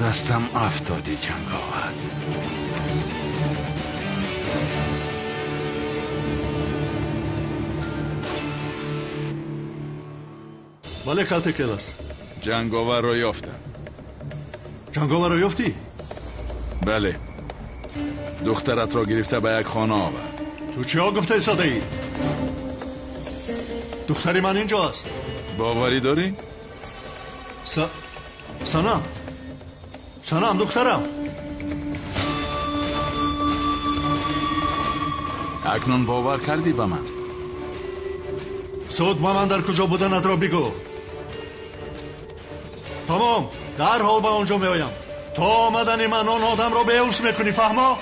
دستم افتادی جنگاور. بله کلته کلاس. جنگاور رو یافتم. جنگاور رو یافتی؟ بله، دخترت را گرفته به یک خانه آورد. تو چیا گفته ایستاده ای؟ دختری من اینجاست. باوری داری؟ سنم دخترم. اکنون باور کردی به من؟ سود با من در کجا بودنت را بگو. تمام، در حال به آنجا می آیم. تا آمدن من آن آدم را بیهوش میکنی، فهما؟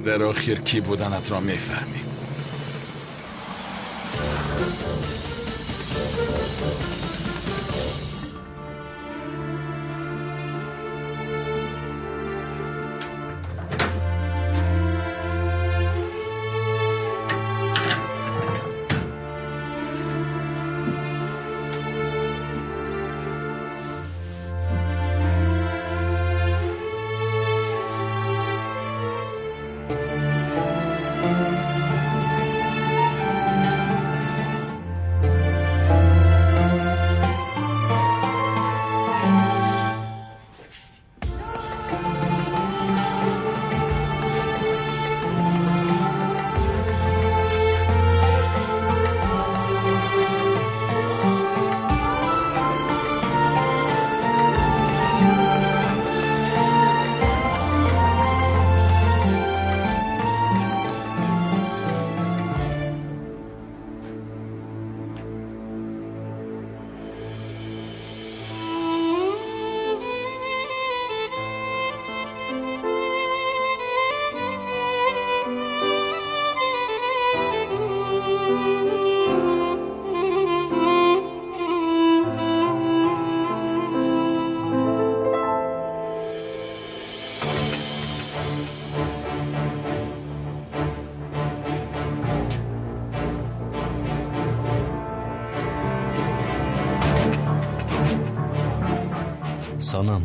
در آخر کی بودنت را میفهمی. سانم،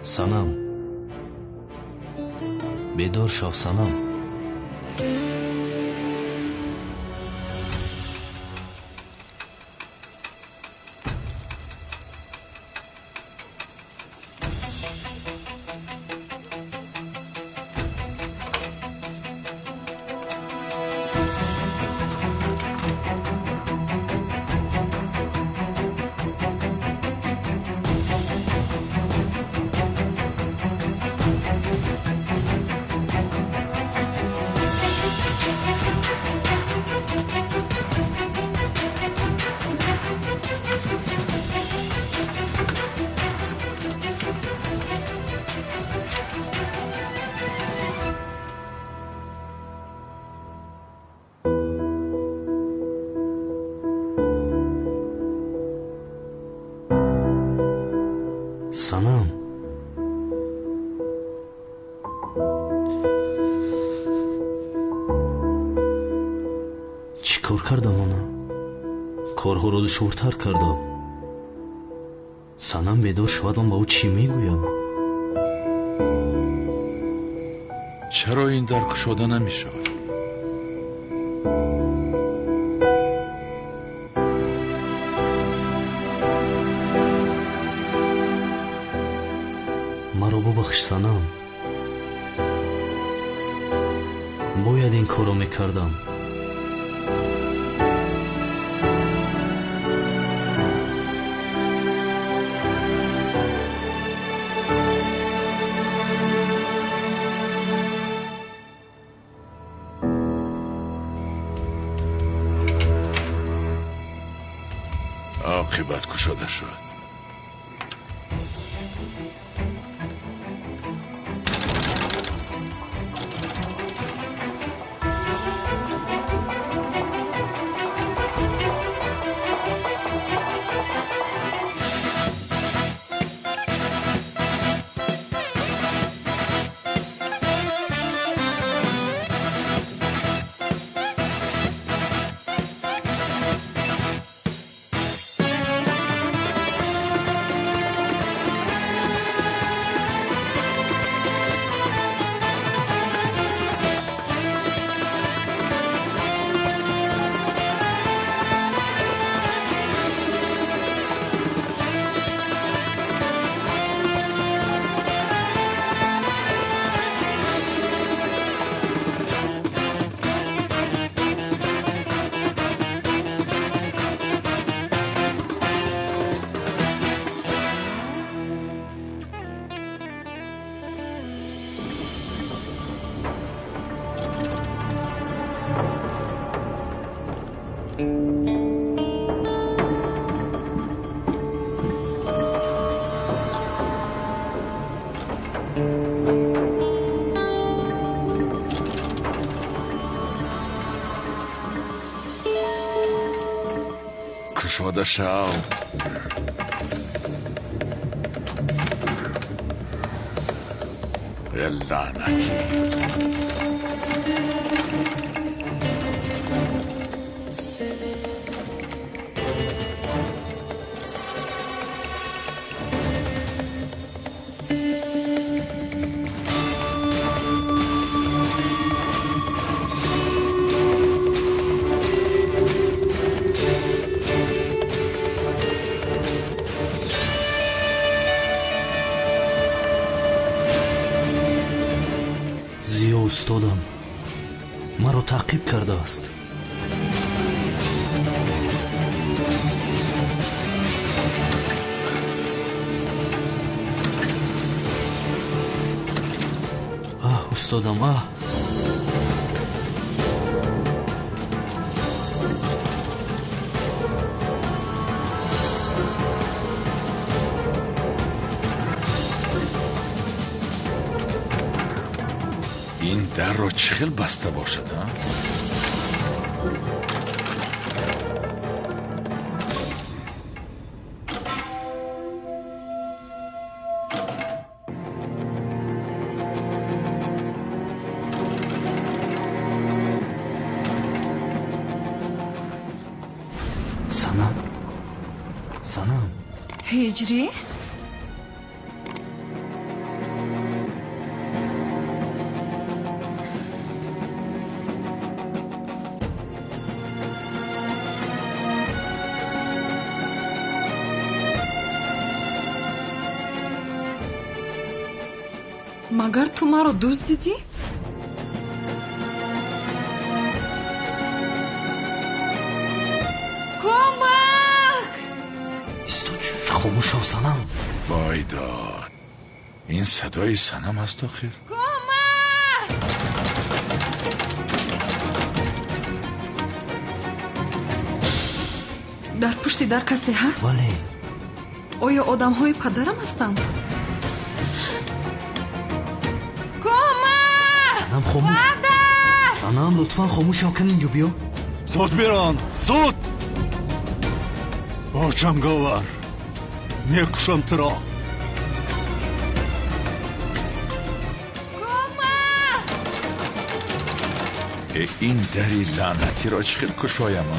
سانم، بیدار شو سانم. سانم، چی کار کردم آنم؟ کارها رو دشوارتر کردم. سانم بیدار شود، من با او چی میگویم؟ چرا این در گشوده نمی شود؟ مرا ببخش سانم، باید این کارو میکردم. عاقبت گشاده شد. کشاده شو. ای لعنتی. استادم مرا تعقیب کرده است. استادم این در رو چخیل بسته باشد ها؟ سنم هجری؟ مگر تو مرا دوست دیدی؟ خاموش شو سنم. بایداد این صدای سنم است آخر؟ کمک! در پشت در کسی هست؟ بله. آیا آدم های پدرم هستند؟ کمک! سنم خاموش. پدر! سنم لطفا خاموش شو، کن اینجا بیا. زود بیران، زود! با جنگاور میکشم تو را. این دری لعنتی را چخیل کشایم ها؟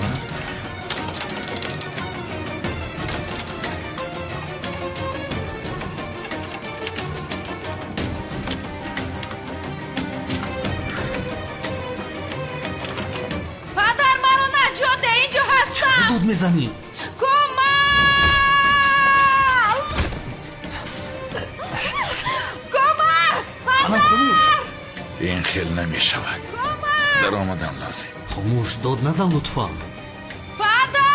پدر مرا نجات ده، اینجا هستم. دود میزنی؟ این خیل نمی شود. در آمدن لازم. خاموش، داد نزن لطفا. پدر!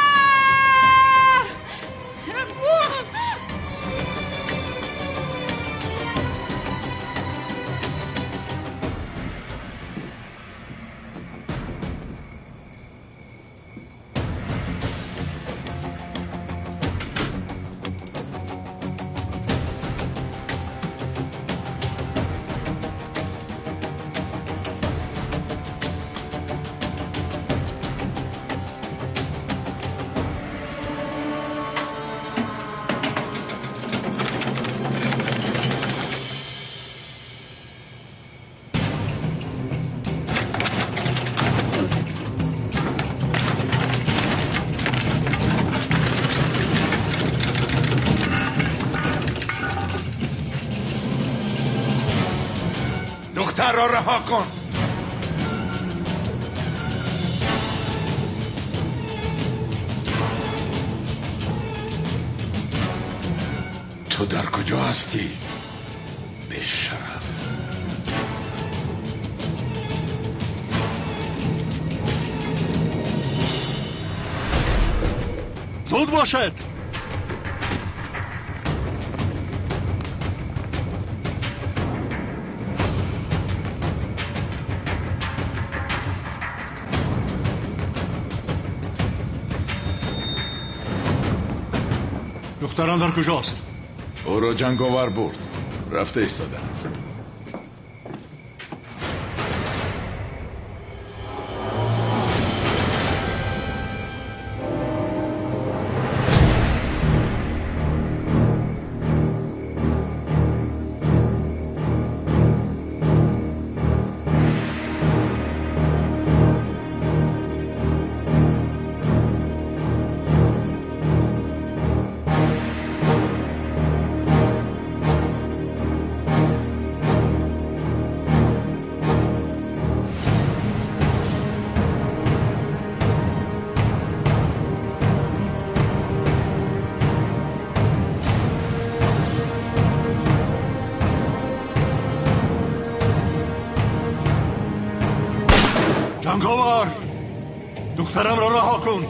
مرا رها کن. تو در کجا هستی؟ بی‌شرف. زود باشد. دختران در کجاست؟ او را جنگاور برد. رفته ایستادن. جنگاور دخترم را رها کن.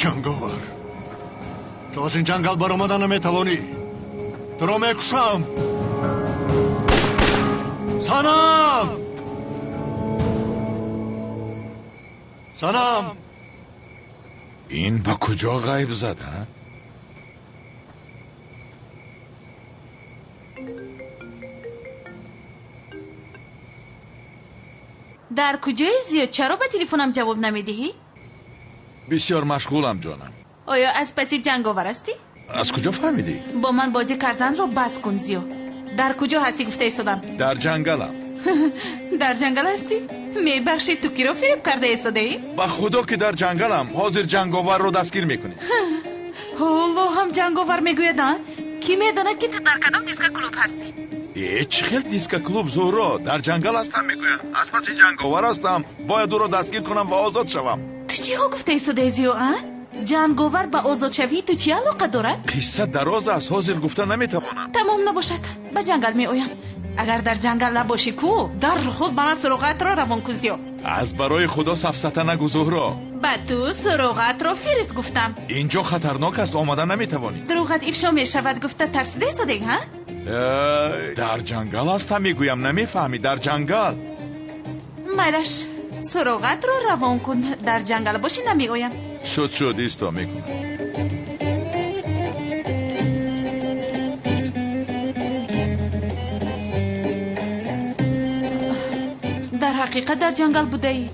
جنگاور تو از این جنگل برآمدن نمیتوانی. تو را میکشم. سنم سنم این با کجا غیب زده؟ در کجایی زیاد؟ چرا به تلفنم جواب نمیدهی؟ بسیار مشغولم جانم. آیا از پس جنگاور هستی؟ از کجا فهمیدی؟ با من بازی کردن رو بس کن زیو. در کجا هستی گفته ایستادم؟ در جنگلم. در جنگل هستی؟ میبخشی تو کی رو فریب کرده ایستاده ای؟ با خدا که در جنگلم. حاضر جنگاور رو دستگیر میکنی. هولو هم جنگاور میگوید ها؟ کی میداند که تو در کدام دیسک کلوب هستی؟ چه خیل دیسک کلوب زورا؟ در جنگل هستم میگویم. از پس جنگاور هستم. باید او رو دستگیر کنم و آزاد شوم. تو چی ها گفته ایستاده زیو ها؟ جنگاور با آزاد شوی تو چی علاقه دارد؟ قصه دراز است. حاضر گفتن نمیتوانم. تمام نباشد. به جنگل می آیم. اگر در جنگل نباشی کو در خود با من سراغت را روان کن زیو. از برای خدا سفسطه نگو زهرا. با تو سراغت را فرست گفتم. اینجا خطرناک است. آمدن نمیتوانی. دروغت افشا میشود گفته ترسیده ایستاده ها؟ در جنگل هستم میگویم. نمیفهمی؟ در جنگل. میلش سراغت را روان کن. در جنگل باشی نمی آیم. شد ایستا میکنم. در حقیقت در جنگل بوده ای؟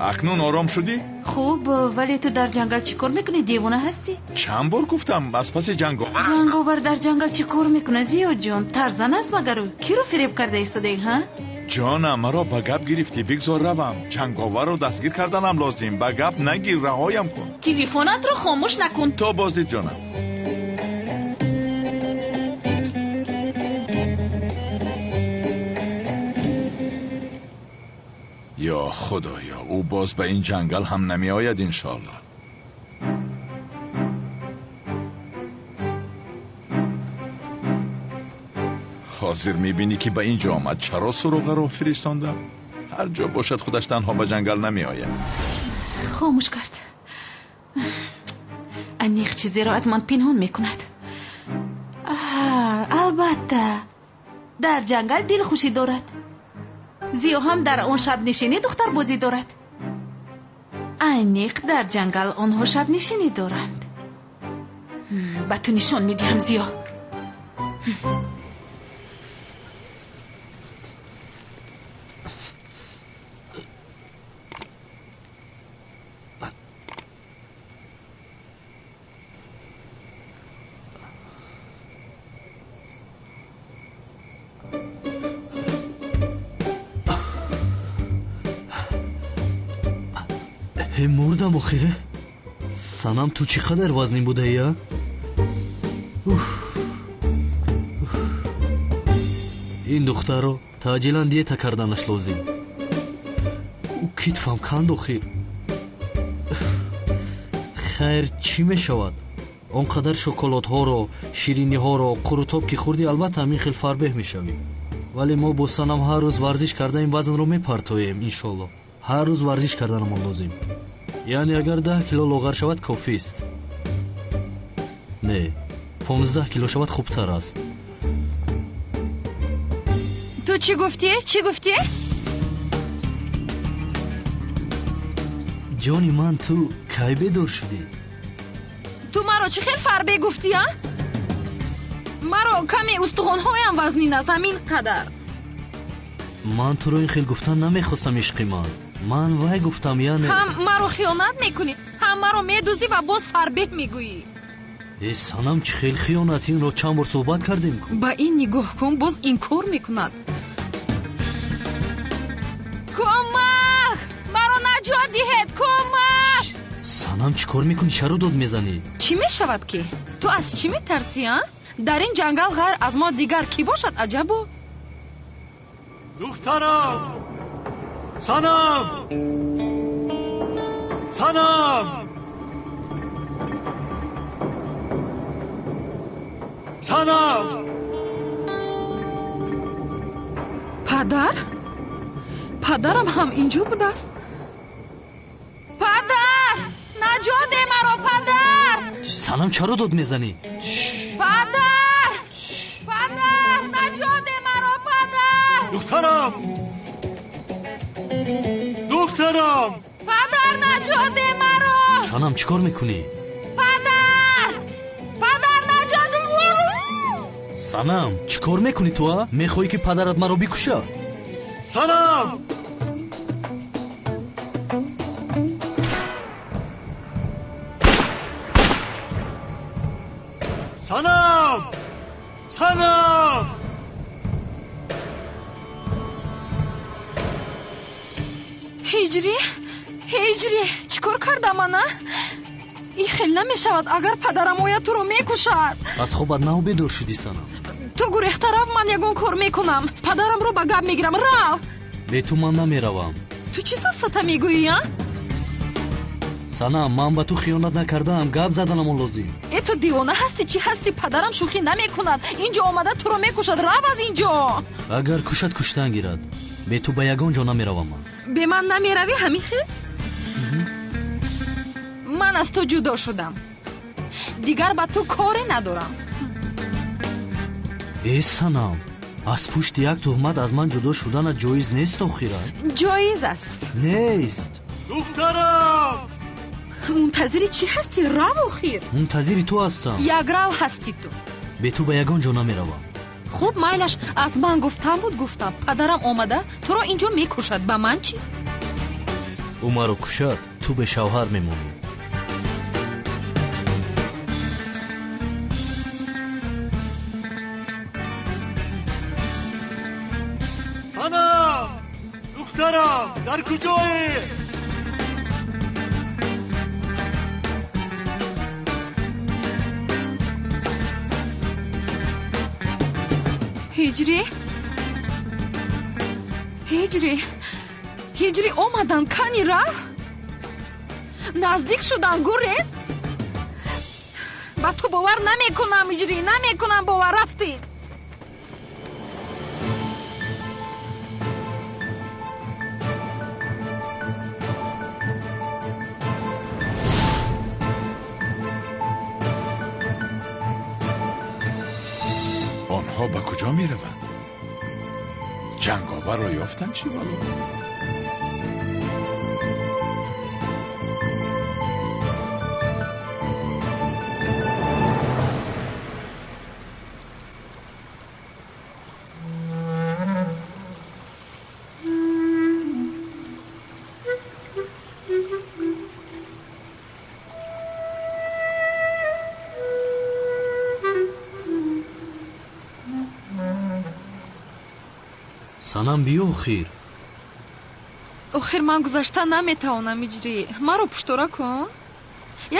اکنون آرام شدی؟ خوب ولی تو در جنگل چی کار میکنی؟ دیوانه هستی؟ چند بار گفتم از پس جنگاور. جنگاور در جنگل چی کار میکنه زیو جان؟ ترزن است مگر او؟ کی رو فریب کرده ایستاده ای ها؟ جانم مرا به گپ گرفتی. بگذار روم. جنگاور رو دستگیر کردنم لازم. به گپ نگیر. رهایم کن. تلفنت رو خاموش نکن. تا بازدید جانم. یا خدایا او باز به این جنگل هم نمی آید انشالله. حاضر میبینی که به اینجا آمد. چرا سراغ رو فرستاندم؟ هر جا باشد خودش تنها به جنگل نمی آید. خاموش کرد. انیق چیزی را از من پنهان میکند. البته در جنگل دل خوشی دارد. زیو هم در آن شب نشینی دختر بازی دارد. айниқ дар ҷангал онҳо шабнишинӣ доранд. ба ту нишон медиҳам зиё. мурдам охире. санам ту чӣ қадар вазнин будаия? ин духтаро таъҷилан диета карданаш лозим. китфам канд охир. хайр чӣ мешавад? он қадар шоколадҳоро, шириниҳоро, қурутоб ки хурдӣ, албатта ҳамин хел фарбеҳ мешавӣ. вале мо бо санам ҳар рӯз варзиш карда ин вазнро мепартоем. иншолло ҳар рӯз варзиш карданамон лозим. яъне агар 10 кило лоғар шавад кофист. не, 15 кило шавад хубтар аст. ту чӣ гуфтӣ? чӣ гуфтӣ? ҷони ман, ту кай бедор шудӣ? ту маро чӣ хел фарбе гуфтӣ? маро каме устухонҳоям вазнин аст ҳамин қадар. ман туро ин хел гуфтан намехостам ишқи ман. ман вай гуфтам, яъне ҳам маро хиёнат мекунӣ, ҳам маро медӯзӣ ва боз фарбеҳ мегӯӣ. санам чӣ хел хиёнат? инро чанд бор суҳбат кардем. ба ин нигоҳ кун, боз инкор мекунад. кӯмак! маро наҷот диҳед, кӯмак! санам чӣ кор мекунӣ? чаро дод мезанӣ? чӣ мешавад ки? ту аз чӣ метарсӣ? дар ин ҷангал ғайр аз мо дигар кӣ бошад? аҷабо. духтарам! санам! санам! санам! падар? падарам ҳам инҷо будааст. падар! наҷот де маро, падар! санам чаро дод мезанӣ? падар! падар! наҷот де маро, падар! духтарам! духтарам! падар, наҷот де маро! санам чӣ кор мекунӣ? падар! падар, наҷот де маро! санам чӣ кор мекунӣ ту? мехоҳӣ ки падарат маро бикушад? санам! санам! санам! ҳиҷрӣ, ҳиҷрӣ, чӣ кор кардам ман? ин хел намешавад. агар падарам ояд туро мекушад. аз хобат нав бедор шудӣ санам. ту гурехта рав, ман ягон кор мекунам. падарамро ба гап мегирам. рав! бе ту ман намеравам. ту чӣ сафсата мегӯӣ? санам, ман ба ту хиёнат накардаам. гап заданамон лозим. ту девона ҳастӣ чӣ ҳастӣ? падарам шӯхӣ намекунад. инҷо омада туро мекушад. рав аз инҷо. агар кушад куштан гирад. бе ту ба ягон ҷо намеравам. ман бе ман намеравӣ ҳамин хел? ман аз ту ҷудо шудам. дигар ба ту коре надорам. санам, аз пушти як тӯҳмат аз ман ҷудо шуданат ҷоиз нест охира? ҷоиз аст. нест. духтарам! мунтазири чӣ ҳастӣ? рав охир. мунтазири ту ҳастам. яграв ҳастӣ ту. бе ту ба ягон ҷо намеравам. хуб майлаш, аз ман гуфтам буд гуфтам. падарам омада туро инҷо мекушад. ба ман чӣ? ӯ маро кушад, ту бе шавҳар мемонӣ. санам! духтарам! дар куҷоӣ? ҳиҷрӣ, ҳиҷрӣ, ҳиҷрӣ омадан. кани рав? наздик шудан. гурез? ба ту бовар намекунам. ҳиҷрӣ, намекунам бовар. рафтӣ. آنها به کجا می روند؟ جنگاور را یافتن چی بالا؟ санам биё охир. охир ман гузашта наметавонам иҷрӣ. маро пуштора кун.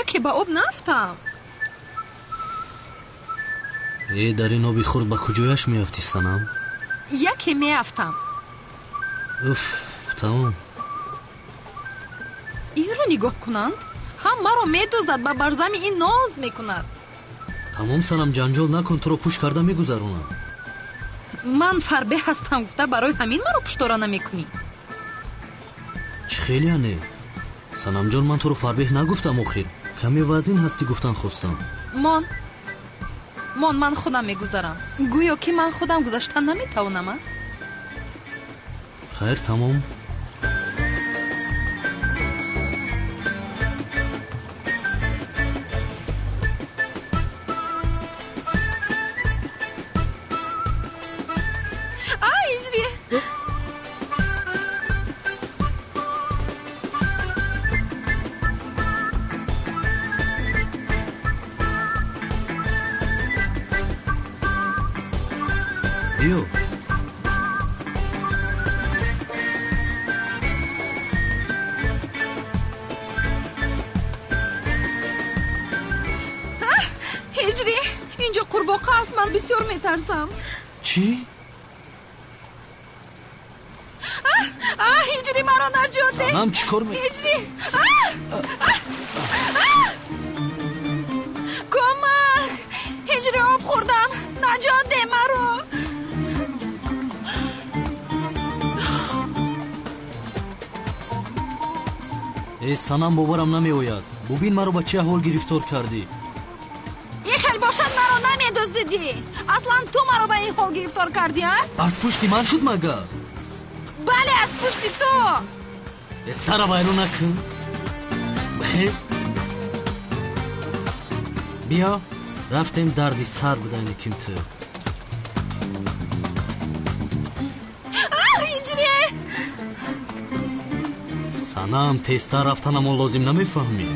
яке ба об нафтам. дар ин оби хурд ба куҷояш меафтӣ санам? яке меафтам. уф, тамом. инро нигоҳ кунанд. ҳам маро медӯзад, ба барзами ин ноз мекунад. тамом санам, ҷанҷол накун, туро пӯш карда мегузаронам. ман фарбеҳ ҳастам гуфта барои ҳамин маро пуштора намекунӣ. чӣ хелияне? санамҷон, ман туро фарбеҳ нагуфтам. охир каме вазин ҳастӣ гуфтан хостам. мон ман худам мегузарам. гӯё ки ман худам гузаштан наметавонам. хайр, тамом. иҷрӣ. биё. иҷрӣ, инҷо қурбоқа аст. ман бисёр метарсам. чӣ? иҷрӣ, маро наҷот де. санам, чӣ кор иҷрӣ. кӯмак. иҷрӣ, об хӯрдам. наҷот де маро. санам, боварам намеояд. бубин маро ба чӣ аҳвол гирифтор кардӣ? ин хел бошад маро намедӯздидӣ. аслан ту маро ба ин ҳол гирифтор кардӣ? аз пушти ман шуд магар? бале, аз пушти ту. сара вайрон накун. бихез. биё, рафтем дарди сар бидайниким ту. иҷрӣ. санам, тезтар рафтанамо лозим намефаҳмӣ?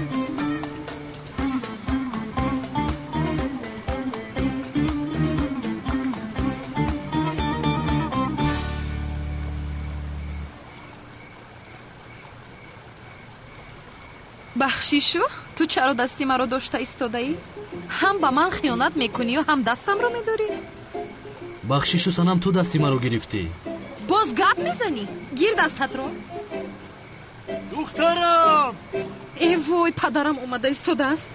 бахшишу, ту чаро дасти маро дошта истодаӣ? ҳам ба ман хиёнат мекунию, ҳам дастамро медорӣ? бахшишу, санам, ту дасти маро гирифтӣ. боз гап мезанӣ? гир дастатро. духтарам! вой, падарам омада истодааст.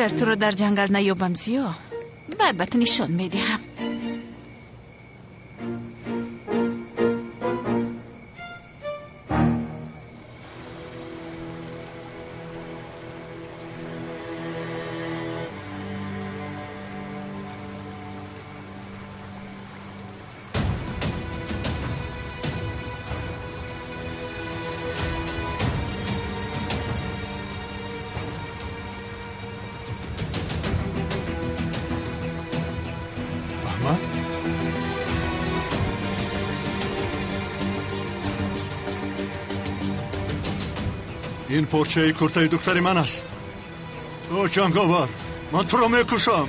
агар туро дар ҷангал наёбам зиё, баъд ба ту нишон медиҳам. ин порчаи куртаи духтари ман аст. о ҷанговар, ман туро мекушам.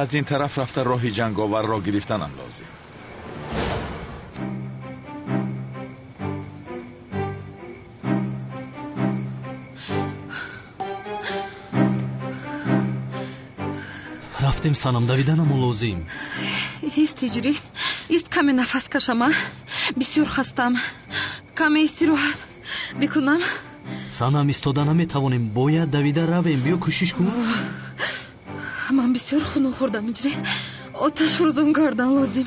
از این طرف رفته راهی جنگاور را گرفتنم لازم. рафтем санам, давиданам лозим. ист иҷрӣ, ист каме нафас кашама. бисёр хастам. каме истироҳат бикунам. санам, истода наметавонем, бояд давида равем. биё кӯшиш кун. ман бисёр хунук хӯрдам иҷрӣ. آتش فروزان کردن لازم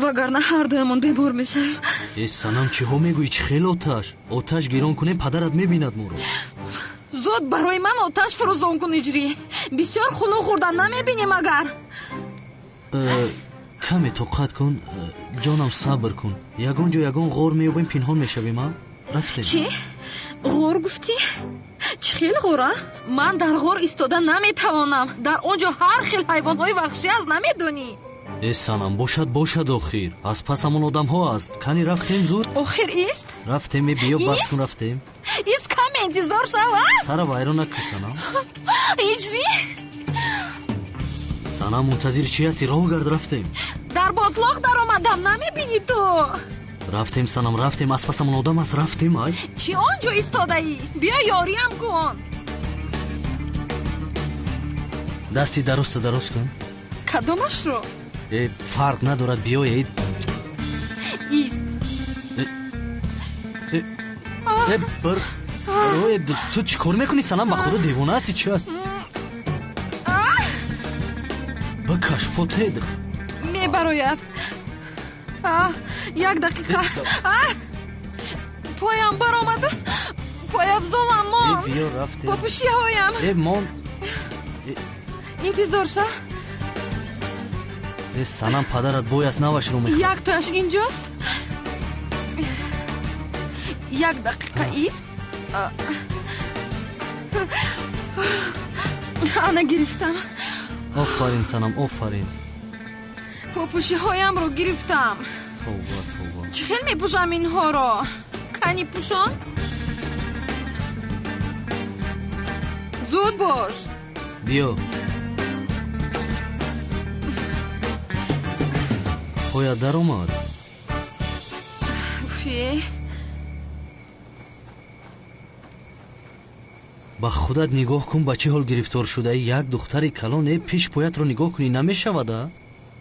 وگرنه هر دویمون بیمار میشیم. ای سنم چی ها میگویی؟ چه خیلی آتش گیران کنه پدرت میبیند مورو. زود برای من آتش فروزان کن اجری. بسیار خونو خوردن نمیبینیم اگر. کمی طاقت کن جانم، صبر کن. یگان جا یگان غور میابیم پنهان میشویم. ها رفتیم. چی؟ غور گفتی؟ چه خیلی غوره؟ من در غور ایستادن نمیتوانم. در آنجا هر خیل حیوانهای وحشی از نمیدونی. ای سنم باشد آخر. از پس همون آدم ها است. کنی رفتیم زود؟ آخر ایست؟ رفتیم بیا بس کن رفتیم. ایست کم انتظار شود؟ سر وایرو نکن سنم. اجری؟ سنم منتظر چی هستی؟ راه گرد رفتیم. در باطلاق در آمدم نمیبینی تو؟ رفتیم سنم رفتیم. از پس همون آدم است رفتیم. ای چی آنجا ایستاده ای؟ بیا یاریم کن. دستی درست کن. کدامش رو؟ فرق ندارد بیایید. ایست. تو چی کار میکنی سنم؟ با خود دیوانه هستی چی هست؟ بکش پوتید میبراید. یک دقیقه. پایم برآمده. پای افزالم مان. بیا رفتیم. پاپوشی هایم مان. انتظار شد. سنم پدرت بوی از نوش رو میخواد. یک تاش اینجاست. یک دقیقه ایست. انا گرفتم. آفرین سنم آفرین. پاپوشی هایم رو گرفتم. توبه. چه خیلی میپوشم اینها رو. کنی پوشان. زود باش. بیا. پاید در اومد. با خودت نگاه کن با چه حال گرفتار شده. یک دختر کلان پیش پایت رو نگاه کنی نمیشود؟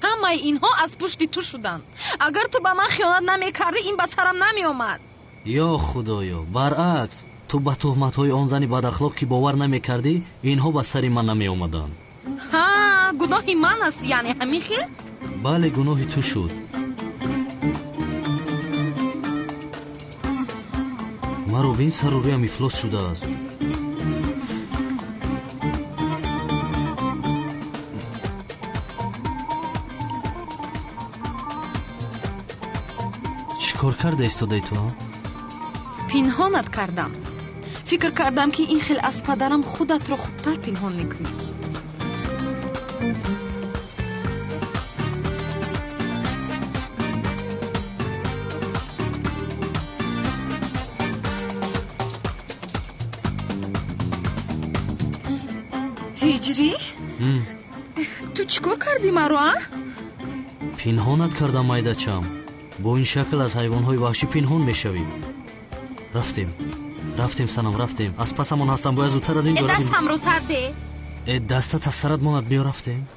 همه اینها از پشت تو شدن. اگر تو به من خیانت نمیکردی این به سرم نمیومد. یا خدایا برعکس. تو به تهمت های آن زنی بد اخلاق که باور نمیکردی اینها به سر من نمی اومدن. ها گناهی من است یعنی همین خیل؟ بله گناهی تو شد. مرا بین سر و رویم افلاس شده است. چیکار کرده ایستاده تو؟ پنهانت کردم. فکر کردم که این خیل از پدرم خودت رو خوبتر پنهان میکنی. هجری؟ تو چیکار کردی مرا؟ پنهانت کردم مایدچم. با این شکل از حیوانهای وحشی پنهان میشویم. رفتیم سنم رفتیم. از پسمون هستم باید زودتر از اینجا رویم. دستم رو سر ده. دستت از سرت ماند. بیا رفتیم.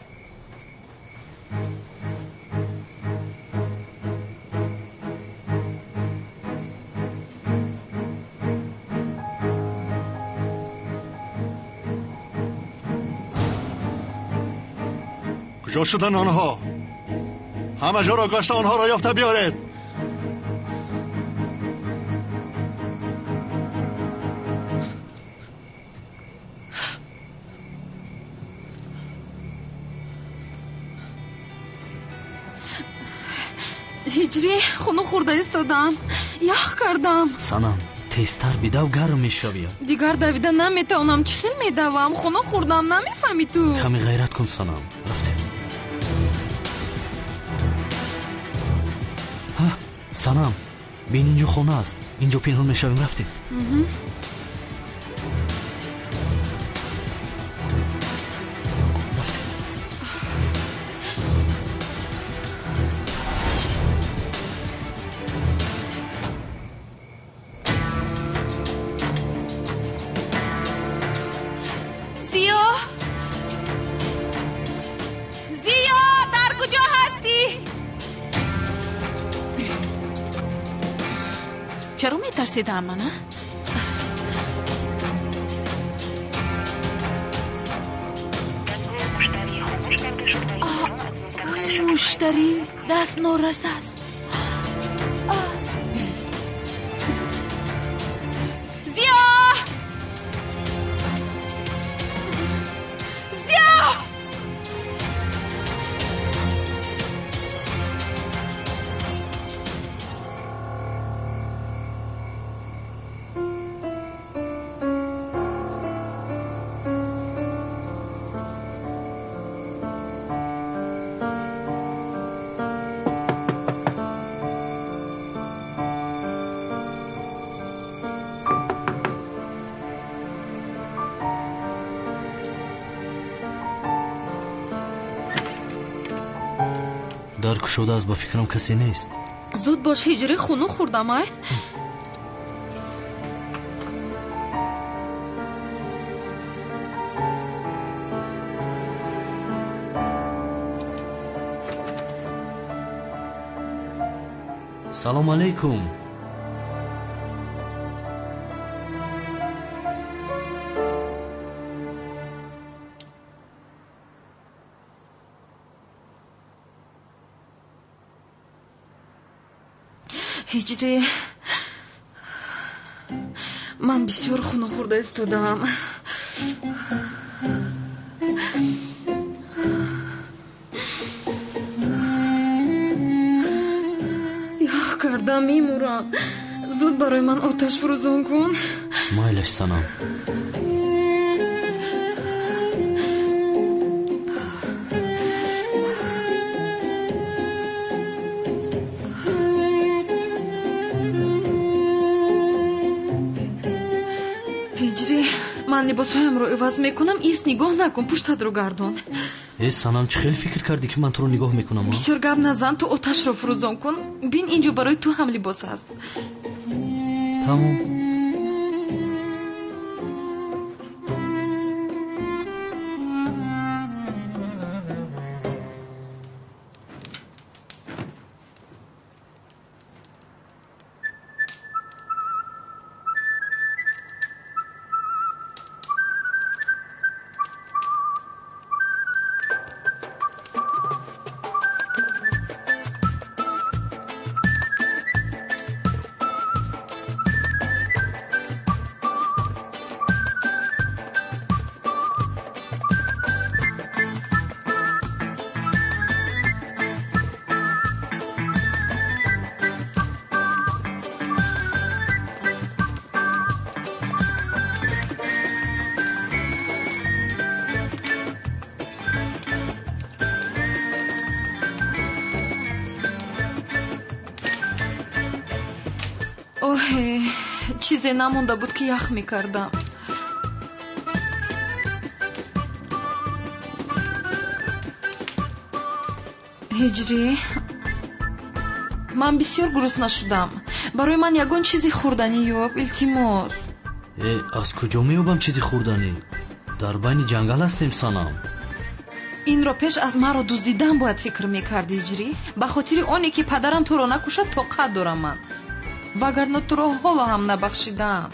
کجا شدن آنها؟ همه جا را گشته آنها را یافته بیارید. هجری خونو خورده ایستادم. یخ کردم. سنم تیزتر بیدو گرم میشوی. دیگر دویده نمیتونم. چه خیل میدوم. خونو خوردم نمیفهمی تو. کمی غیرت کن سنم. رفتیم. سنم بین اینجا خونه است. اینجا پنهان میشویم. رفتیم. چرا میترسیدم من؟ مشتری دست نورسته است. زیا! زیا! در کشوده است، با فکرم کسی نیست. زود باش، هجری خونو خوردم. ای سلام علیکم. هجری، من بسیار خونو خورده استودم. یخ کردم، میمورم. زود برای من آتش فروزان کن. مایلش سنم. من لباسهایم رو عوض میکنم. ایست نگاه نکن، پشتت رو گردان. ای سنم، چه خیلی فکر کردی که من تو رو نگاه میکنم؟ بسیار گپ نزن، تو آتش رو فروزان کن. بین اینجا برای تو هم لباس هست. تمام. اوه، چیزی نمونده بود که یخ میکردم. هجری، من بسیار گرسنه شدم. برای من یگان چیزی خوردنی یاب، التماس. از کجا میابم چیزی خوردنی؟ در بین جنگل هستیم سنم. این را پیش از مرا دزدیدن باید فکر میکردی هجری. به خاطر آنی که پدرم تو را نکشد طاقت دارم من، وگرنه تو را حالا هم نبخشیدم.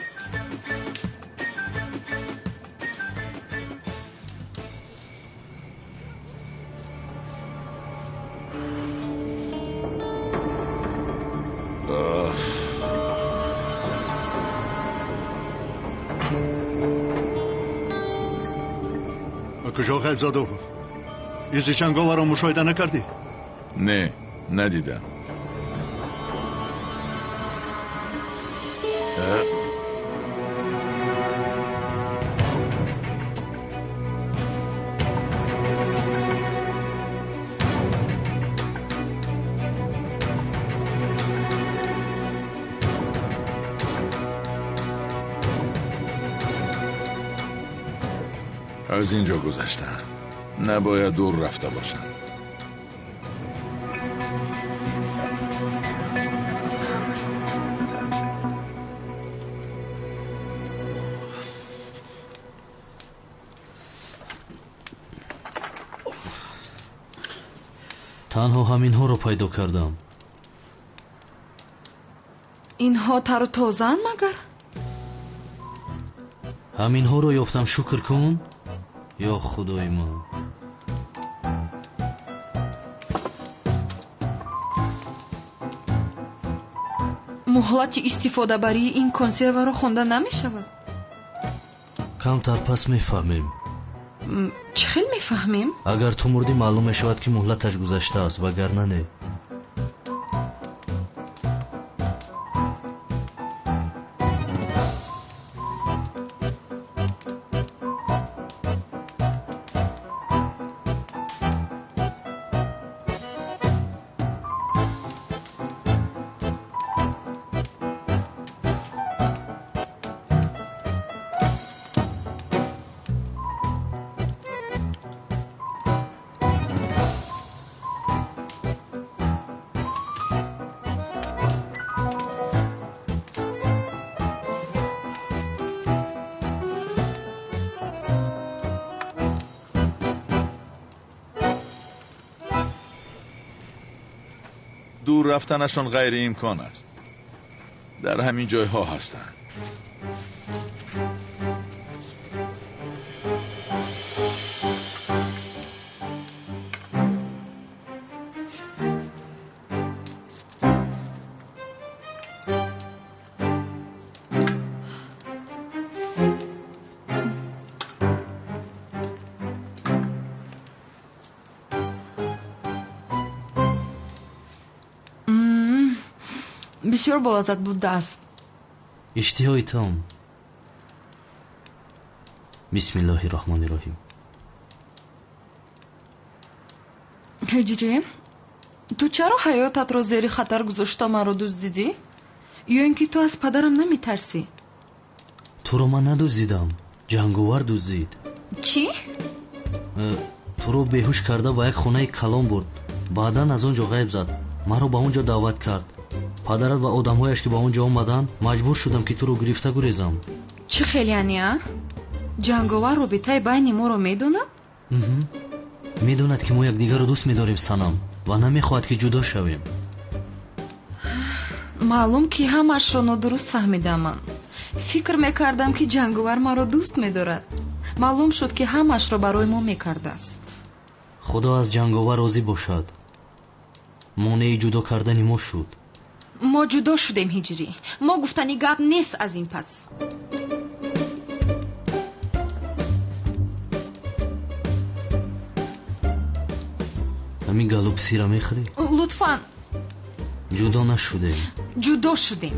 کجا غیب زده بود؟ ایزی چنگاوه را مشاهده نکردی؟ نه، ندیدم. از اینجا گذشتن، نباید دور رفته باشن. تنها همین ها رو پیدا کردم. اینها تر و تازن مگر؟ همین ها رو یافتم، شکر کن. یا خدای من. ҳолати истифодабарии ин консерваро хонда намешавад? камтар пас мефаҳмем. чӣ хел мефаҳмем? агар ту мурдӣ маълум мешавад ки муҳлаташ гузаштааст, вагарна не. دور رفتنشان غیر امکان است. در همین جایها هستند. бисёр болаззат будааст. иштиҳои таом. бисмиллоҳи роҳмони роҳим. ҳиҷрӣ, ту чаро ҳаётатро зери хатар гузошта маро дуздидӣ? ё ин ки ту аз падарам наметарсӣ? туро ман надуздидам, ҷанговар дуздид. чӣ? туро беҳуш карда ба як хонаи калон бурд. баъдан аз он ҷо ғайб зад. маро ба он ҷо даъват кард. падарат ва одамҳояш ки ба он ҷо омаданд, маҷбур шудам ки туро гирифта гурезам. чӣ хел яъне а? ҷанговар робитаи байни моро медонад? медонад ки мо якдигарро дӯст медорем санам ва намехоҳад ки ҷудо шавем. маълум ки ҳамаашро нодуруст фаҳмидам. ман фикр мекардам ки ҷанговар маро дӯст медорад. маълум шуд ки ҳамаашро барои мо мекардааст. худо аз ҷанговар розӣ бошад. монеи ҷудо кардани мо шуд. мо ҷудо шудем ҳиҷрӣ. мо гуфтани гап нест аз ин пас. ҳамин галупсира мехӯрӣ? лутфан. ҷудо нашудем. ҷудо шудем.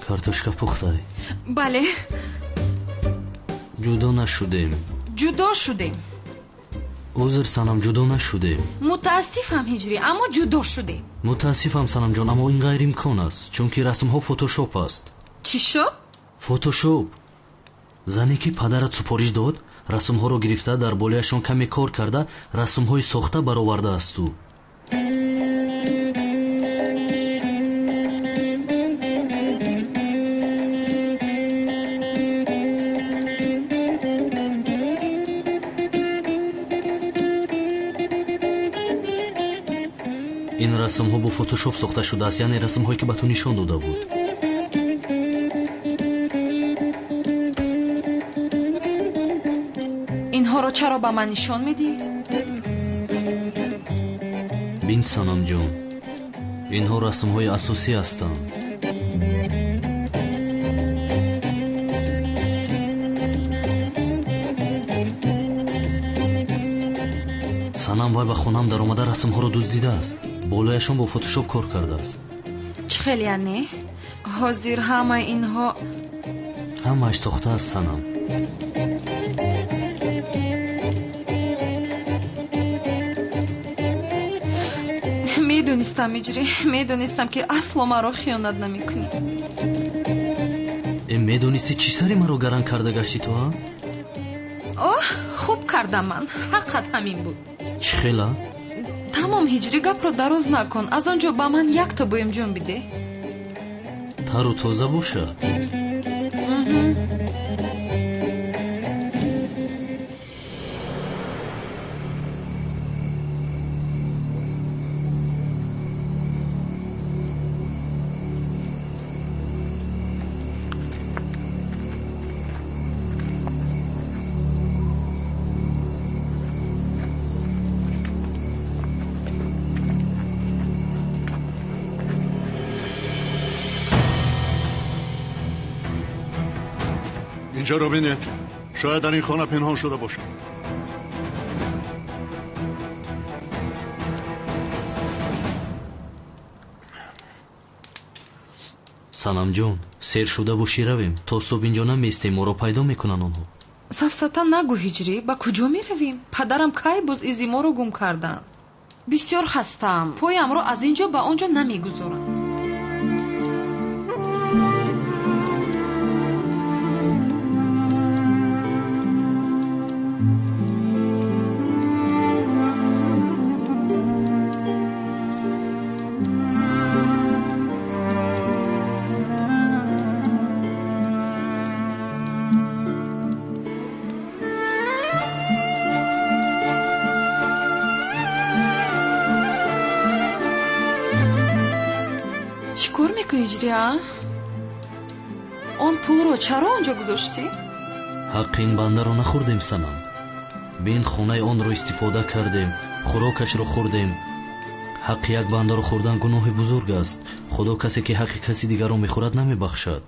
картошка пухтай? бале. ҷудо нашудем. ҷудо шудем. узр санам, ҷудо нашудем. мутаассифам ҳиҷрӣ, аммо ҷудо шудем. мутаассифам санамҷон, аммо ин ғайриимкон аст, чунки расмҳо фотошоп аст. чӣ шуд? фотошоп. зане ки падарат супориш дод, расмҳоро гирифта, дар болияшон каме кор карда, расмҳои сохта баровардаасту. ин расмҳо бо фотошоп сохта шудааст, яъне расмҳое ки ба ту нишон дода буд. инҳоро чаро ба ман нишон медиҳӣ? бин санамҷон, инҳо расмҳои асосӣ ҳастанд. санам вай ба хонам даромада расмҳоро дуздидааст. болояшон бо фотошоп кор кардааст. чӣ хел яъне? ҳозир ҳамаи инҳо ҳамааш сохта аст санам. медонистам иҷрӣ, медонистам ки асло маро хиёнат намекунӣ. медонистӣ чӣ сари маро гаранг карда гаштӣ ту? оҳ, хуб кардам ман. ҳаққат ҳамин буд. чӣ хела? тамом ҳиҷрӣ, гапро дароз накун. аз он ҷо ба ман як то боемҷон бидеҳ. тару тоза бошад. اینجا رو بینید. شاید در این خانه پنهان شده باشه. санам ҷон сер шуда бошӣ равем то субҳ инҷо наместем моро пайдо мекунанд онҳо. сафсатан нагӯ ҳиҷрӣ, ба куҷо меравем? падарам кай боз изи моро гум карданд. бисёр хастам, поямро аз ин ҷо ба он ҷо намегузорам. چی کار میکنی جری ها؟ آن پول رو چرا آنجا گذاشتی؟ ҳаққи ин бандаро нахӯрдем санам. бин хонаи онро истифода кардем, хӯрокашро хӯрдем. ҳаққи як бандаро хӯрдан гуноҳи бузург аст. худо касе ки ҳаққи каси дигарро мехӯрад намебахшад.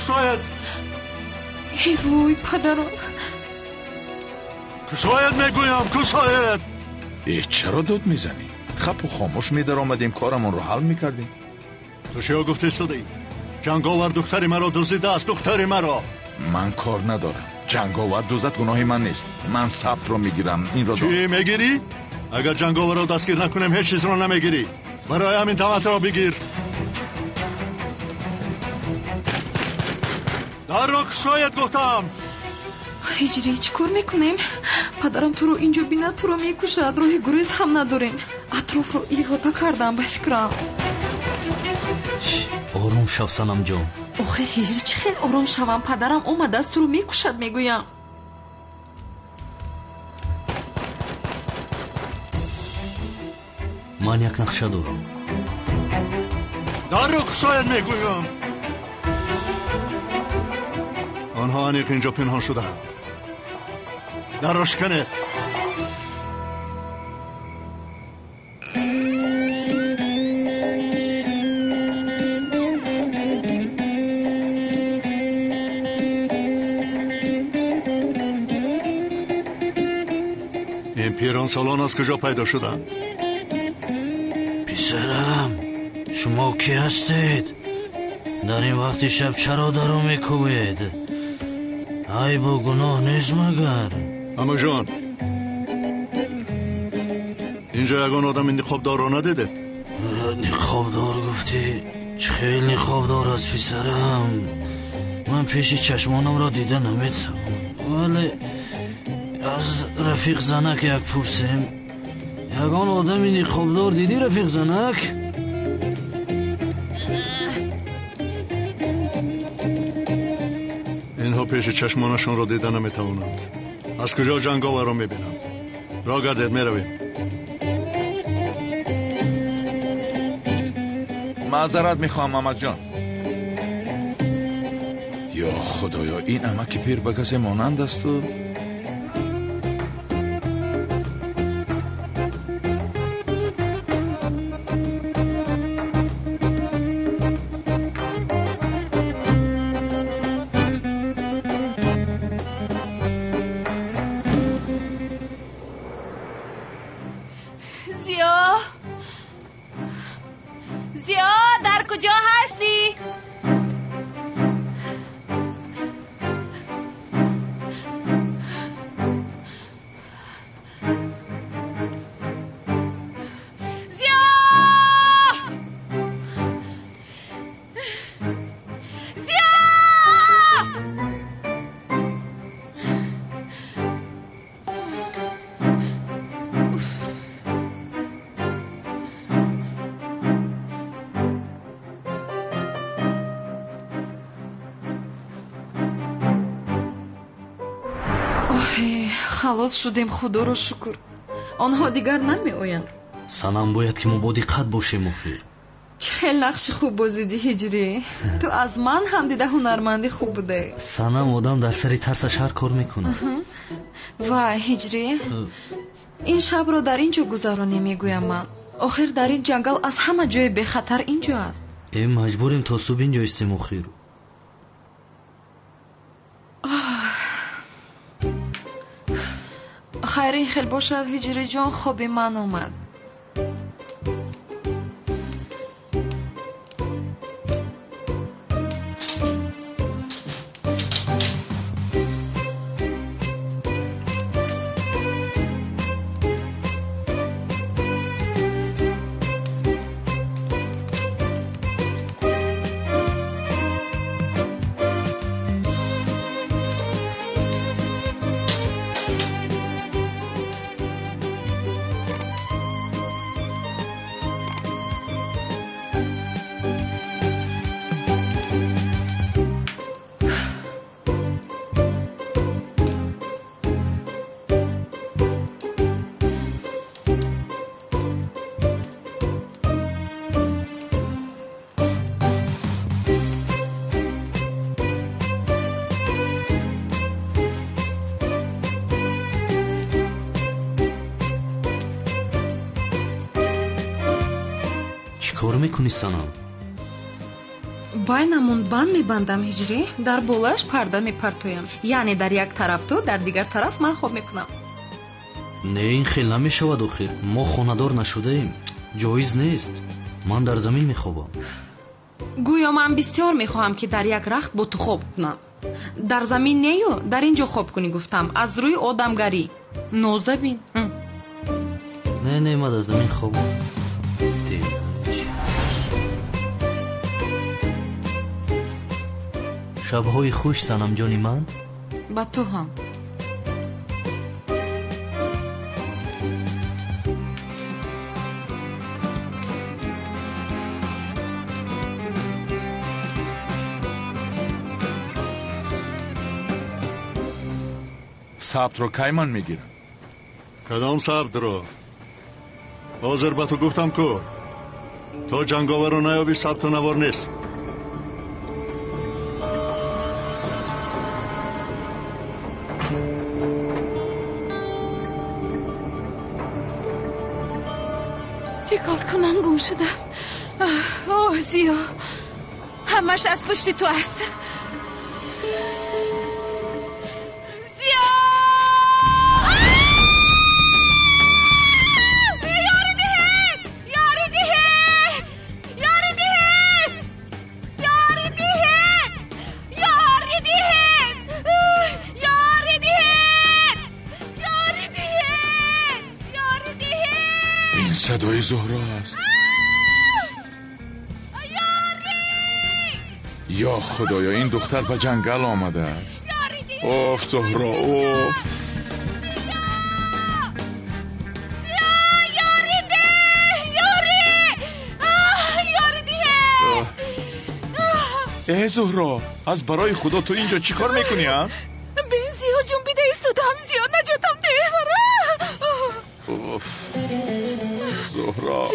کشاید ای وای پدرم، کشاید میگویم، کشاید. چرا داد میزنی؟ خب و خاموش میدر آمدیم کارمون رو حل میکردیم. تو چیا گفته شدی؟ جنگاور دختری مرا دزدیده است، دختری مرا. من کار ندارم. جنگاور دزد گناهی من نیست. من ثبت رو میگیرم. این را چی میگیری؟ اگر جنگاور رو دستگیر نکنیم هیچ چیز رو نمیگیری. برای همین دعوت را بگیر. در را کشاید گفتم. هجری چیکار میکنیم؟ پدرم تو رو اینجا بیند تو رو میکشد. راه گریز هم نداریم. اطراف رو احاطه کردم به فکرم. آروم شو سنم جان. آخر هجری چه خیلی آروم شوم؟ پدرم اومده است تو رو میکشد میگویم. من یک نقشه دارم. در را کشاید میگویم. آنها انیق اینجا پنهان شده هست. دراش کنه. این پیران سالان از کجا پیدا شدن؟ پسرم شما کی هستید؟ در این وقت شب چرا درو میکوبید؟ ای با گناه نیست مگر؟ اما جان اینجا یگان آدم این نقابدار رو ندیده؟ نقابدار گفتی؟ چه خیلی نقابدار است پسرم. من پیش چشمانم را دیده نمیتونم، ولی از رفیق زنک یک پرسیم. یگان آدم این نقابدار دیدی رفیق زنک؟ اینها پیش چشمانشون رو دیده نمیتوانند. از کجا جنگاور رو میبینند؟ راه گردید میرویم. معذرت میخوام امک جان. یا خدایا این امک پیر به کسی مانند است. خلاص شدیم خدا رو شکر. آنها دیگر نمی آیند. سنم باید که ما با دقت باشیم. آخر خیلی نقش خوب بازیدی هجری. تو از من هم دیده هنرمندی خوب بوده. санам одам дар сари тарсаш ҳар кор мекунад. وای هجری، این شب رو در اینجا گذرانی میگویم من. آخر در این جنگل از همه جای به خطر اینجا است. маҷбурем то субҳ инҷо истем охир. خیری خیلی باشد هجری جان، خوابی من اومد. کار میکنی سنم؟ байнамон банд мебандам ҳиҷрӣ, дар болаш парда мепартоям. яъне дар як тараф ту, дар дигар тараф ман хоб мекунам. не ин хел намешавад охир. мо хонадор нашудаем. ҷоиз нест. ман дар замин мехобам. гӯё ман бисёр мехоҳам ки дар як рахт бо ту хоб кунам. дар замин нею, дар ин ҷо хоб кунӣ гуфтам. аз рӯи одамгарӣ. нозабин. не ма дар замин хобам. шабҳои хуш санам ҷони ман. ба ту ҳам. ثبت رو کی من میگیرم؟ کدام ثبت رو؟ حاضر با تو گفتم که تو جنگاور رو نیابی ثبت و نوار نیست. چی کار کنم؟ گم شدم. اوه زیا، همش از پشت تو است. زیا یاری دهید، یاری دهید، یاری دهید، یاری دهید، یاری دهید، یاری دهید، یاری دهید، یاری دهید. این صدای زهرا است. یا خدایا، این دختر به جنگل آمده است. اوف زهرا، اوف. ای زهرا، از برای خدا تو اینجا چی کار میکنی ها؟ بین زیاد جون بیده ایستادم، زیاد نجاتم ده. اوف زهرا،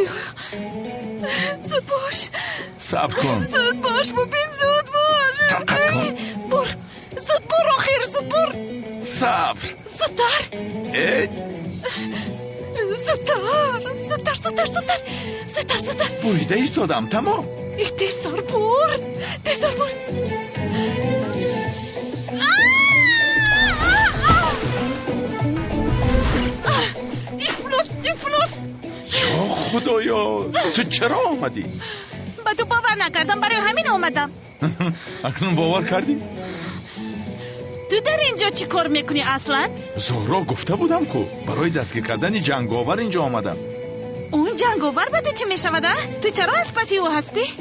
زود باش، صبر کن. زود باش مبین، زود باش. طاقت کن. بر، زود بر آخر، زود بر. صبر. زودتر، ای زودتر، زودتر، زودتر، زودتر، زودتر، زودتر. بریده ایستادم، تمام. تیزتر بر، تیزتر بر. یا خدایا، تو چرا آمدی؟ با تو باور نکردم، برای همین آمدم. اکنون باور کردی؟ تو در اینجا چی کار میکنی اصلا؟ زهرا گفته بودم که برای دستگیر کردن جنگاور اینجا آمدم. اون جنگاور به تو چی میشود؟ تو چرا از پسی او هستی؟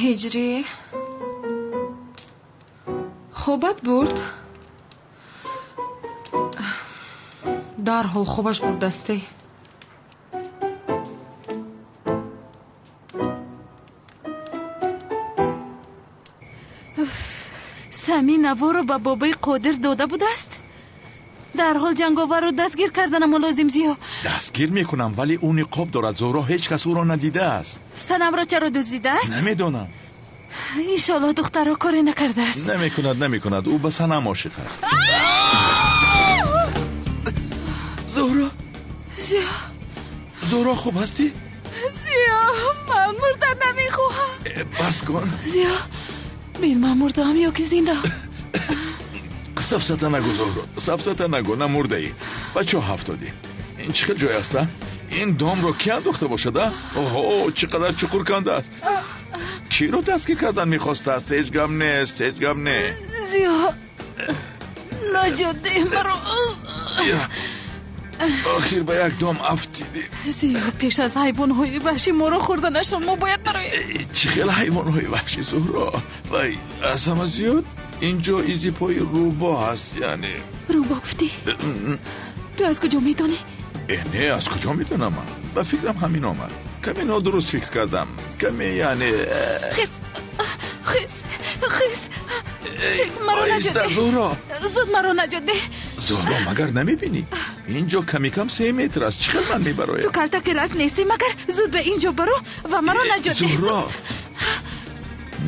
هجری، хобат бурд дарҳол хобаш бурдастӣ сами наворо ба бобои қодир дода будааст. дар ҳол ҷанговарро дастгир карданам лозим зиё. дастгир мекунам вале ӯ ниқоб дорад. зӯҳро ҳеҷ кас ӯро надидааст. санамро чаро дуздидааст? намедонам. иншоллоҳ духтаро коре накардааст. намекунад ӯ ба санам ошиқ аст. зӯҳро зӯҳро хуб ҳастӣ? зиё ман мурда намехоҳам. бас кун. зиё бин ман мурдаам ё ки зинда. сафсата нагӯ зӯҳро, сафсата нагӯ, намурдаӣ. ба чо ҳафтодӣ? ин чӣ хел ҷой аст? ин домро ки андохта бошад? оҳо, чӣ қадар чуқур кандааст. киро дастгир кардан мехостааст? ҳеҷ гап нест. зиё наҷот деҳ маро. охир ба як дом афтидӣ. зиё пеш аз ҳайвонҳои ваҳшӣ моро хӯрданашон мо бояд бароем. чӣ хел ҳайвонҳои ваҳшӣ зӯҳро? вай аз ҳама зиёд инҷо изи пои рӯбо ҳаст. яъне рӯбо гуфтӣ? ту аз куҷо медонӣ? не аз куҷо медонам ман. ба фикрам ҳамин омад. каме нодуруст фикр кардам. каме яъне хис маро наҷот деҳ. зӯҳро зуд маро наҷот деҳ. зӯҳро магар намебинӣ? инҷо ками кам 3 метр аст. чӣ хел ман мебароям? ту калтаки раст нестӣ магар? зуд ба инҷо баро ва маро наҷот деҳ. зӯҳро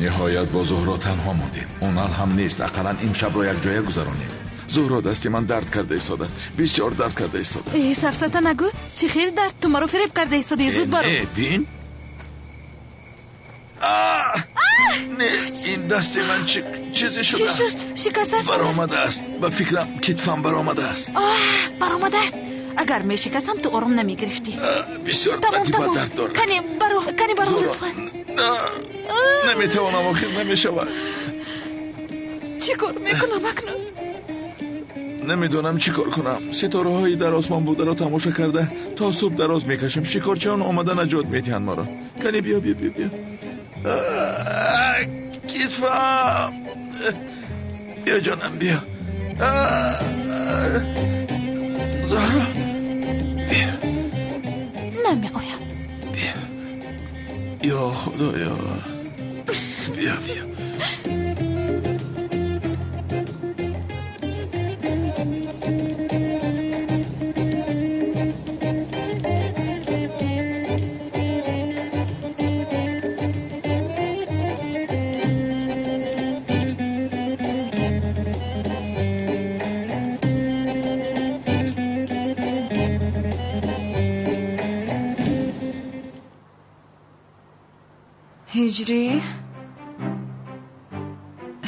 ниҳоят бо зӯҳро танҳо мондем. онал ҳам нест. ақаллан имшабро якҷоя гузаронем. зӯҳро дасти ман дард карда истодааст. бисёр дард карда истодааст. сафсата нагӯ. чӣ хел дард? ту маро фиреб карда истодаӣ. зуд баро. бин. не ин дасти ман чизе чӣ шуд? шикастааст? баромадааст. ба фикрам китфам баромадааст. баромадааст? агар мешикасам ту ором намегирифтӣ. бисёр қатиба дард дорад. кани баро лутфан. наметавонам. охир намешавад. чӣ кор мекунам акнун? намедонам чӣ кор кунам. ситораҳои дар осмон бударо тамошо карда то субҳ дароз мекашем. шикорчиён омада наҷот медиҳанд моро. кани биё. китфам. биё ҷонам биё. зӯҳро биё. намеоям. биё. ё худоё. биё.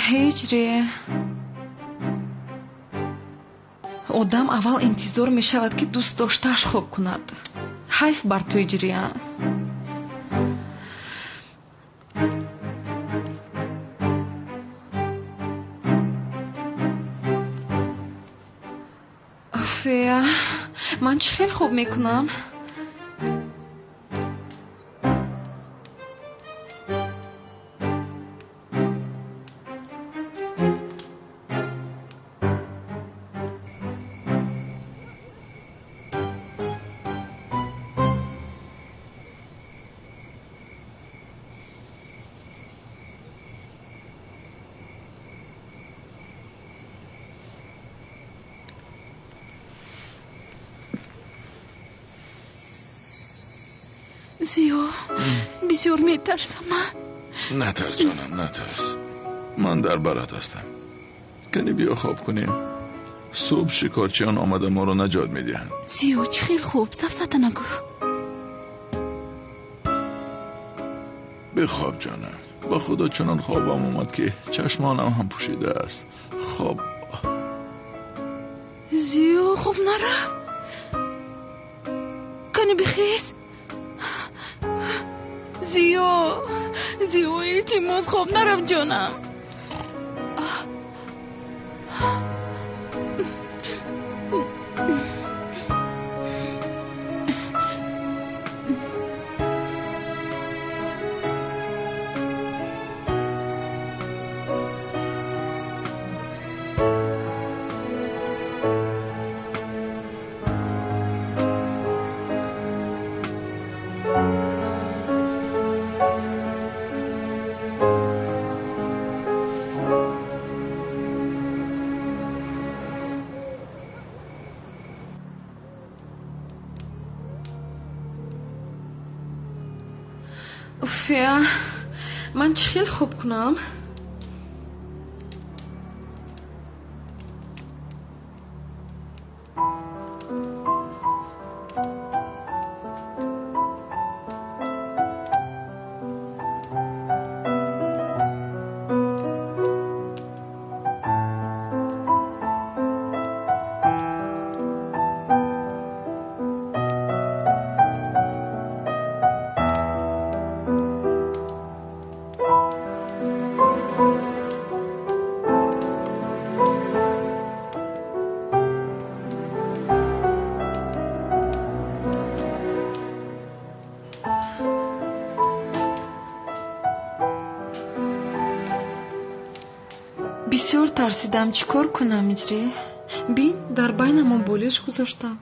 ҳиҷрӣ одам аввал интизор мешавад ки дӯст доштааш хоб кунад. ҳайф бар ту ҳиҷрия. афия ман чӣ хел хуб мекунам? зиё бисёр метарсам ман. натарс ҷонам, натарс. ман дар барат ҳастам. кани биё хоб кунем. субҳ шикорчиён омада моро наҷот медиҳанд. зиё чӣ хел хуб. сафсата нагӯ. бихоб ҷонам. ба худо чунон хобам омад ки чашмонам ҳам пӯшидааст. хоб. зиё хуб нарав. кани бихез. зиё илтимос хоб нарав ҷонам. من چی خیلی خوب کنم؟ بسیار ترسیدم. چیکار کنم اجری؟ بین در بینمون بولش گذاشتم.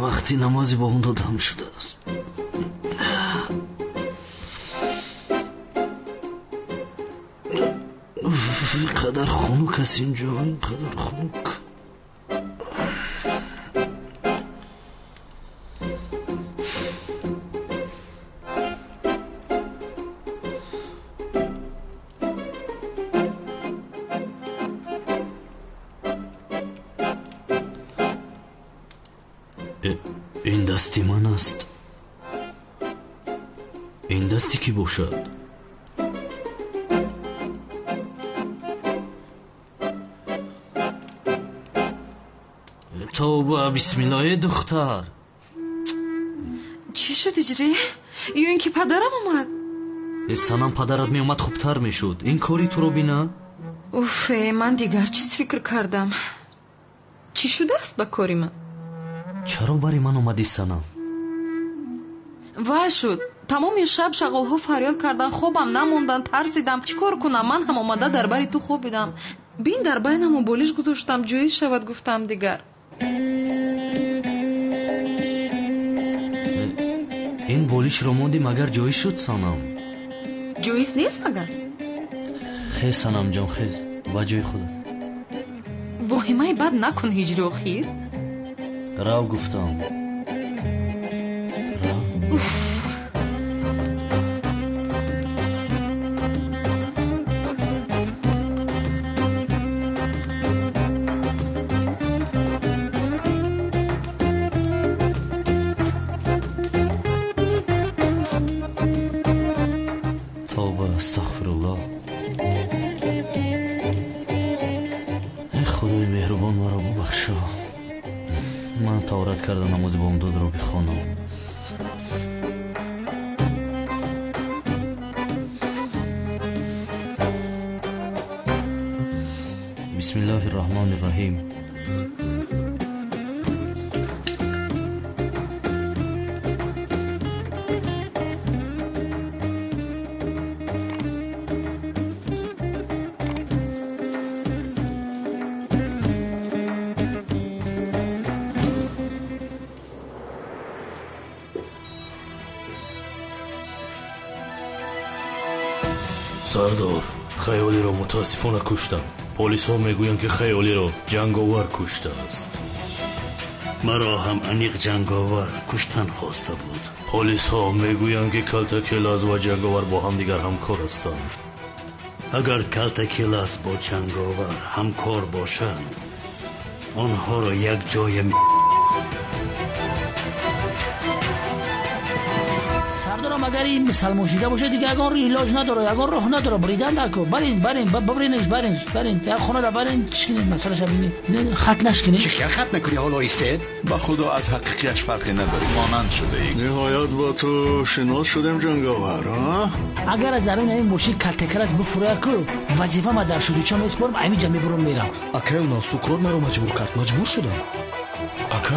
وقتی نمازی با اون دادم شده است. اینقدر خنک است اینجا، اینقدر خنک. این دستی من است. این دستی کی باشد؟ توبه، بسم الله دختر. چی شد اجری؟ یا اینکه پدرم اومد؟ سنم پدرت می اومد خوبتر می شد. این کاری تو رو بینه؟ اوف، من دیگر چیز فکر کردم. چی شده است با کاری من؟ چرا برای من اومدی سنم؟ وای شد. تمام شب شغلها فریاد کردن، خوابم نموندن، ترسیدم. چیکار کنم؟ من هم اومده در بری تو خوابیدم. بین در بینمون بولش گذاشتم جویی شود گفتم دیگر. این بولیش رو موندی مگر جویی شد سنم؟ جوییست نیست مگر؟ خیز سنم جان خیز با جوی خودت. واهمه بد نکن هجری آخیر. راو گفتم راو. توبه استغفرالله. ای خدای مهربان مرا ببخشا. من تورات کردم نماز بامداد رو بخوانم. بسم الله الرحمن الرحیم. سردار خیالی را متاسفانه کشتم. پلیس ها میگویند که خیالی را جنگاور کشته است. مرا هم انیق جنگاور کشتن خواسته بود. پلیس ها میگویند که کلتاکیلاس و جنگاور با هم دیگر همکار هستند. اگر کلتاکیلاس با جنگاور همکار باشند آنها را یک جای سردارم اگر این مسلمان شده باشه دیگه اگر علاج نداره، اگر راه نداره، بریدن درکو برین در خونه دا برین چکنین مسئله شبینی خط نشکنین. چه خط نکنی حالا ایستید؟ با خدا از حقیقیش فرقی نداری، مانند شده ای. نهایت با تو شناس شدم جنگاور ها؟ اگر از درون این موشی کلتکرت بفروه کو وظیفه ما در شدوچا میسپرم همینجا میبرم میرم. اکا اونا سوکرات مرا مجبور کرد، مجبور شدم. اکا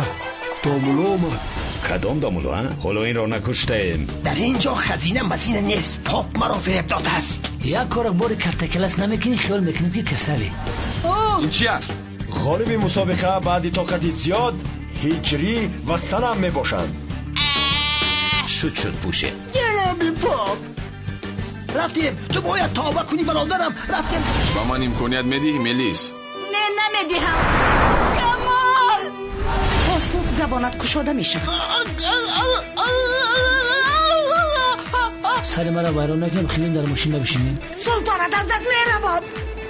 دامولو آمد. کدام دامولو ها؟ حالا این را نکشتیم. در اینجا خزینه مزینه نیست، پاپ مرا فریب داده است. یک کار باری کلتکلاس نمیکنی خیال میکنیم که کسلی. این چی است؟ غالب مسابقه بعد طاقت زیاد هجری و سنم میباشند. شد پوشه جنابی پاپ رفتیم، تو باید توبه کنی برادرم. رفتیم. با من امکانیت میدی ملیس؟ نه نمیدیم. کمال تا صبح زبانت کشاده میشه. سر مرا ویران نکنیم، خیلی در ماشین نبشینیم. سلطانت از دست میرواد.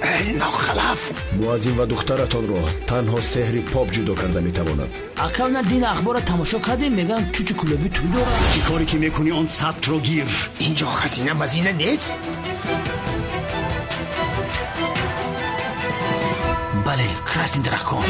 ای ناخلف، موازین و دخترتان را تنها سحر پاپ جدا کرده میتواند. اکاونا دین اخبار تماشا کردیم میگن چوچو کلوبی تو داره. چی کاری که میکنی آن ثبت رو گیر. اینجا خزینه مزینه نیست. بله کراسین درکان.